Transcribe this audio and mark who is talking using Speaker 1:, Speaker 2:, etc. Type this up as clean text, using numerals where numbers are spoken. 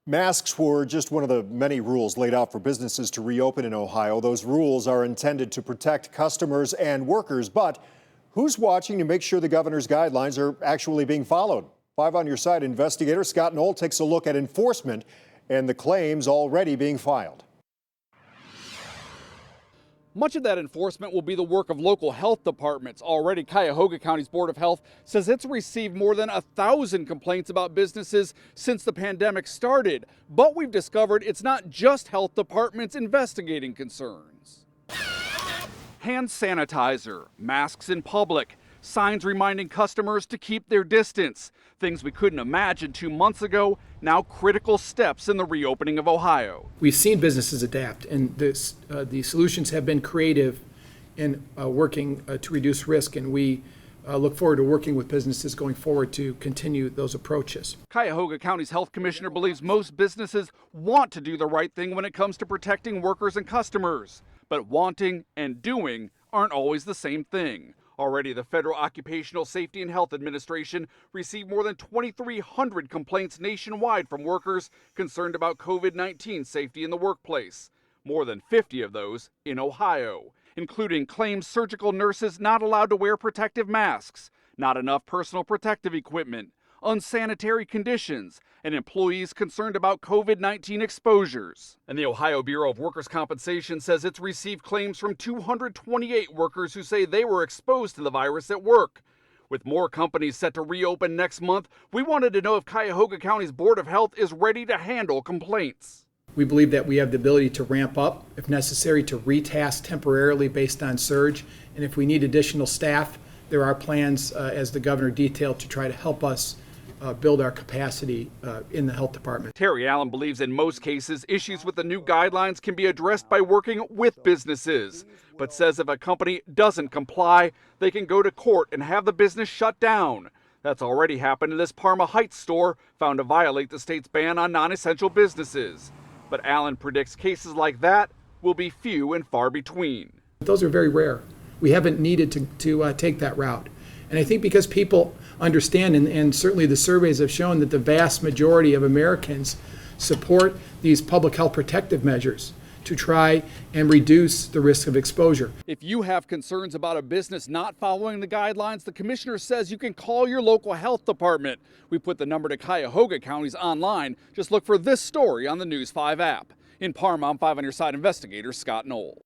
Speaker 1: Masks were just one of the many rules laid out for businesses to reopen in Ohio. Those rules are intended to protect customers and workers, but who's watching to make sure the governor's guidelines are actually being followed? 5 on Your Side investigator Scott Knoll takes a look at enforcement and the claims already being filed.
Speaker 2: Much of that enforcement will be the work of local health departments. Already, Cuyahoga County's Board of Health says it's received more than 1,000 complaints about businesses since the pandemic started. But we've discovered it's not just health departments investigating concerns. Hand sanitizer, masks in public, signs reminding customers to keep their distance. Things we couldn't imagine 2 months ago, now critical steps in the reopening of Ohio.
Speaker 3: We've seen businesses adapt, and the solutions have been creative in working to reduce risk, and we look forward to working with businesses going forward to continue those approaches.
Speaker 2: Cuyahoga County's health commissioner believes most businesses want to do the right thing when it comes to protecting workers and customers, but wanting and doing aren't always the same thing. Already, the Federal Occupational Safety and Health Administration received more than 2,300 complaints nationwide from workers concerned about COVID-19 safety in the workplace. More than 50 of those in Ohio, including claims surgical nurses not allowed to wear protective masks, not enough personal protective equipment, unsanitary conditions, and employees concerned about COVID-19 exposures. And the Ohio Bureau of Workers' Compensation says it's received claims from 228 workers who say they were exposed to the virus at work. With more companies set to reopen next month, we wanted to know if Cuyahoga County's Board of Health is ready to handle complaints.
Speaker 3: We believe that we have the ability to ramp up, if necessary, to retask temporarily based on surge. And if we need additional staff, there are plans, as the governor detailed, to try to help us build our capacity in the health department.
Speaker 2: Terry Allen believes in most cases, issues with the new guidelines can be addressed by working with businesses, but says if a company doesn't comply, they can go to court and have the business shut down. That's already happened in this Parma Heights store, found to violate the state's ban on non-essential businesses. But Allen predicts cases like that will be few and far between.
Speaker 3: Those are very rare. We haven't needed to take that route. And I think because people understand, and certainly the surveys have shown that the vast majority of Americans support these public health protective measures to try and reduce the risk of exposure.
Speaker 2: If you have concerns about a business not following the guidelines, the commissioner says you can call your local health department. We put the number to Cuyahoga County's online. Just look for this story on the News 5 app. In Parma, I'm 5 on Your Side investigator Scott Knoll.